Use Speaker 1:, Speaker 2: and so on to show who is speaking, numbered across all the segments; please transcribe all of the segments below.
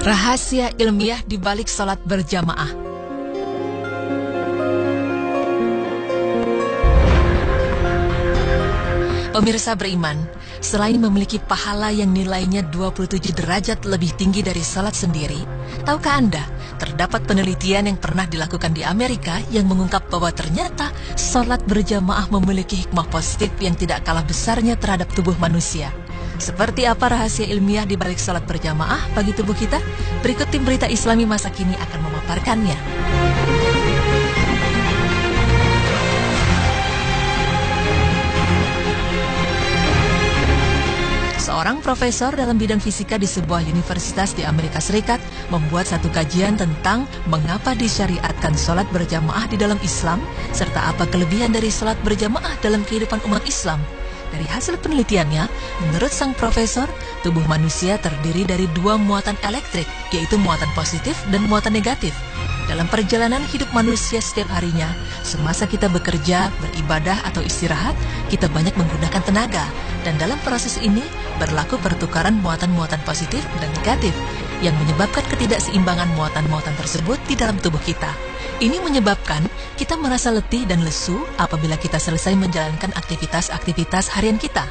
Speaker 1: Rahasia ilmiah di balik sholat berjamaah. Pemirsa beriman, selain memiliki pahala yang nilainya 27 derajat lebih tinggi dari sholat sendiri, tahukah Anda, terdapat penelitian yang pernah dilakukan di Amerika yang mengungkap bahwa ternyata sholat berjamaah memiliki hikmah positif yang tidak kalah besarnya terhadap tubuh manusia. Seperti apa rahasia ilmiah di balik sholat berjamaah bagi tubuh kita? Berikut tim Berita Islami masa kini akan memaparkannya. Seorang profesor dalam bidang fisika di sebuah universitas di Amerika Serikat membuat satu kajian tentang mengapa disyariatkan sholat berjamaah di dalam Islam, serta apa kelebihan dari sholat berjamaah dalam kehidupan umat Islam. Dari hasil penelitiannya, menurut sang profesor, tubuh manusia terdiri dari dua muatan elektrik, yaitu muatan positif dan muatan negatif. Dalam perjalanan hidup manusia setiap harinya, semasa kita bekerja, beribadah, atau istirahat, kita banyak menggunakan tenaga. Dan dalam proses ini, berlaku pertukaran muatan-muatan positif dan negatif, yang menyebabkan ketidakseimbangan muatan-muatan tersebut di dalam tubuh kita. Ini menyebabkan kita merasa letih dan lesu apabila kita selesai menjalankan aktivitas-aktivitas harian kita.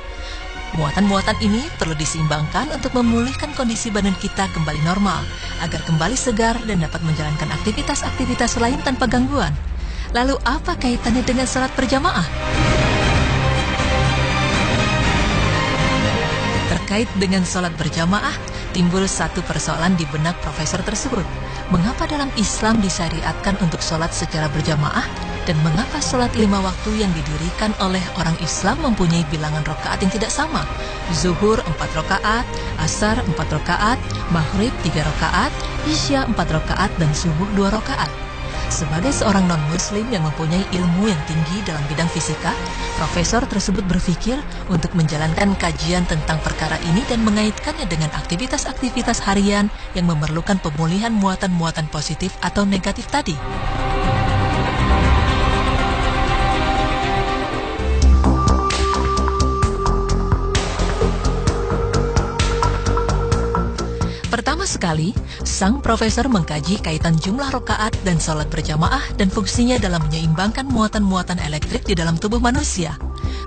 Speaker 1: Muatan-muatan ini perlu diseimbangkan untuk memulihkan kondisi badan kita kembali normal, agar kembali segar dan dapat menjalankan aktivitas-aktivitas lain tanpa gangguan. Lalu apa kaitannya dengan sholat berjamaah? Terkait dengan sholat berjamaah, timbul satu persoalan di benak profesor tersebut. Mengapa dalam Islam disyariatkan untuk sholat secara berjamaah? Dan mengapa sholat 5 waktu yang didirikan oleh orang Islam mempunyai bilangan rakaat yang tidak sama? Zuhur 4 rakaat, Asar 4 rakaat, Maghrib 3 rakaat, Isya 4 rakaat, dan Subuh 2 rakaat. Sebagai seorang non-muslim yang mempunyai ilmu yang tinggi dalam bidang fisika, profesor tersebut berpikir untuk menjalankan kajian tentang perkara ini dan mengaitkannya dengan aktivitas-aktivitas harian yang memerlukan pemulihan muatan-muatan positif atau negatif tadi. Pertama sekali, sang profesor mengkaji kaitan jumlah rakaat dan sholat berjamaah dan fungsinya dalam menyeimbangkan muatan-muatan elektrik di dalam tubuh manusia.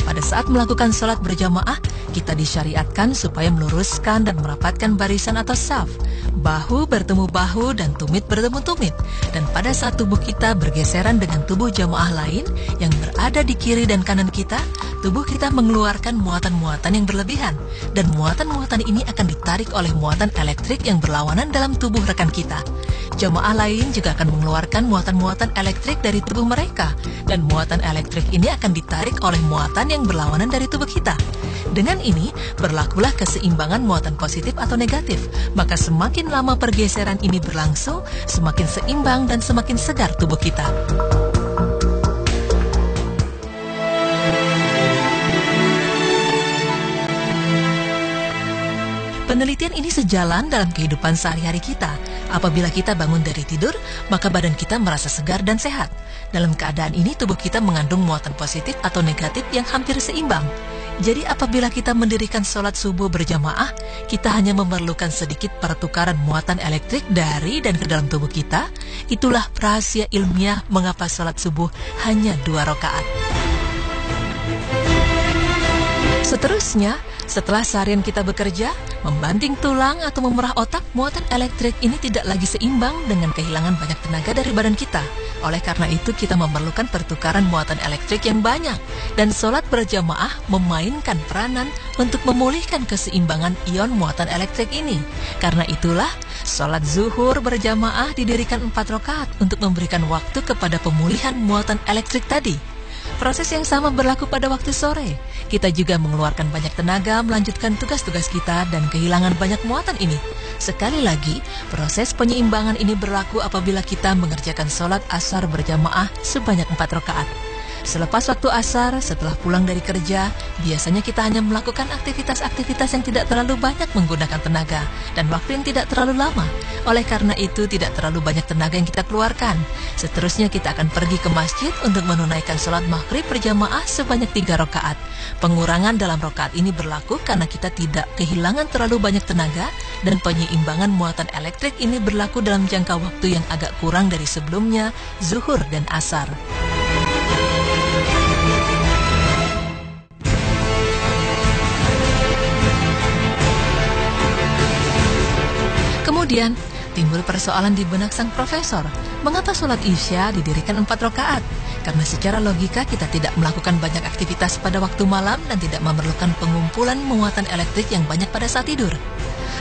Speaker 1: Pada saat melakukan sholat berjamaah, kita disyariatkan supaya meluruskan dan merapatkan barisan atau saf. Bahu bertemu bahu dan tumit bertemu tumit. Dan pada saat tubuh kita bergeseran dengan tubuh jamaah lain yang berada di kiri dan kanan kita, tubuh kita mengeluarkan muatan-muatan yang berlebihan. Dan muatan-muatan ini akan ditarik oleh muatan elektrik yang berlawanan dalam tubuh rekan kita. Jamaah lain juga akan mengeluarkan muatan-muatan elektrik dari tubuh mereka, dan muatan elektrik ini akan ditarik oleh muatan yang berlawanan dari tubuh kita. Dengan ini, berlakulah keseimbangan muatan positif atau negatif, maka semakin lama pergeseran ini berlangsung, semakin seimbang dan semakin segar tubuh kita. Penelitian ini sejalan dalam kehidupan sehari-hari kita. Apabila kita bangun dari tidur, maka badan kita merasa segar dan sehat. Dalam keadaan ini, tubuh kita mengandung muatan positif atau negatif yang hampir seimbang. Jadi apabila kita mendirikan sholat subuh berjamaah, kita hanya memerlukan sedikit pertukaran muatan elektrik dari dan ke dalam tubuh kita. Itulah rahasia ilmiah mengapa sholat subuh hanya 2 rakaat. Seterusnya, setelah seharian kita bekerja, membanting tulang atau memerah otak, muatan elektrik ini tidak lagi seimbang dengan kehilangan banyak tenaga dari badan kita. Oleh karena itu, kita memerlukan pertukaran muatan elektrik yang banyak. Dan sholat berjamaah memainkan peranan untuk memulihkan keseimbangan ion muatan elektrik ini. Karena itulah, sholat zuhur berjamaah didirikan 4 rakaat untuk memberikan waktu kepada pemulihan muatan elektrik tadi. Proses yang sama berlaku pada waktu sore. Kita juga mengeluarkan banyak tenaga melanjutkan tugas-tugas kita dan kehilangan banyak muatan ini. Sekali lagi, proses penyeimbangan ini berlaku apabila kita mengerjakan sholat asar berjamaah sebanyak 4 rakaat. Selepas waktu asar, setelah pulang dari kerja, biasanya kita hanya melakukan aktivitas-aktivitas yang tidak terlalu banyak menggunakan tenaga dan waktu yang tidak terlalu lama. Oleh karena itu, tidak terlalu banyak tenaga yang kita keluarkan. Seterusnya kita akan pergi ke masjid untuk menunaikan sholat maghrib berjamaah sebanyak 3 rakaat. Pengurangan dalam rakaat ini berlaku karena kita tidak kehilangan terlalu banyak tenaga, dan penyeimbangan muatan elektrik ini berlaku dalam jangka waktu yang agak kurang dari sebelumnya, zuhur dan asar. Kemudian, timbul persoalan di benak sang profesor. Mengapa sholat Isya didirikan 4 rakaat? Karena secara logika kita tidak melakukan banyak aktivitas pada waktu malam dan tidak memerlukan pengumpulan muatan elektrik yang banyak pada saat tidur.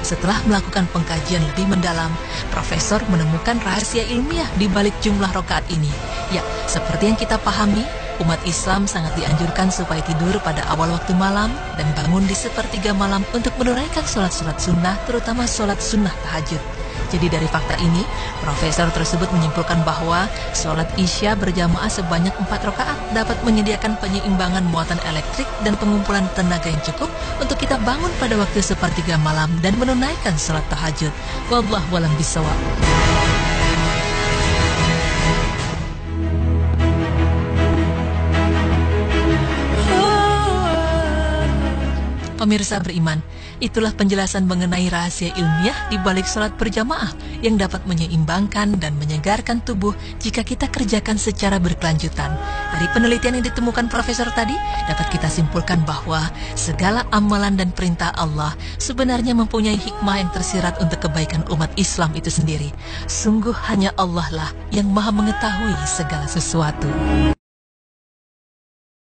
Speaker 1: Setelah melakukan pengkajian lebih mendalam, profesor menemukan rahasia ilmiah di balik jumlah rakaat ini. Ya, seperti yang kita pahami, umat Islam sangat dianjurkan supaya tidur pada awal waktu malam dan bangun di sepertiga malam untuk menunaikan sholat-sholat sunnah, terutama sholat sunnah tahajud. Jadi dari fakta ini, profesor tersebut menyimpulkan bahwa sholat Isya berjamaah sebanyak 4 rakaat dapat menyediakan penyeimbangan muatan elektrik dan pengumpulan tenaga yang cukup untuk kita bangun pada waktu sepertiga malam dan menunaikan sholat tahajud. Wallahu a'lam bishawab. Pemirsa beriman, itulah penjelasan mengenai rahasia ilmiah di balik sholat berjamaah yang dapat menyeimbangkan dan menyegarkan tubuh jika kita kerjakan secara berkelanjutan. Dari penelitian yang ditemukan profesor tadi, dapat kita simpulkan bahwa segala amalan dan perintah Allah sebenarnya mempunyai hikmah yang tersirat untuk kebaikan umat Islam itu sendiri. Sungguh hanya Allah lah yang maha mengetahui segala sesuatu.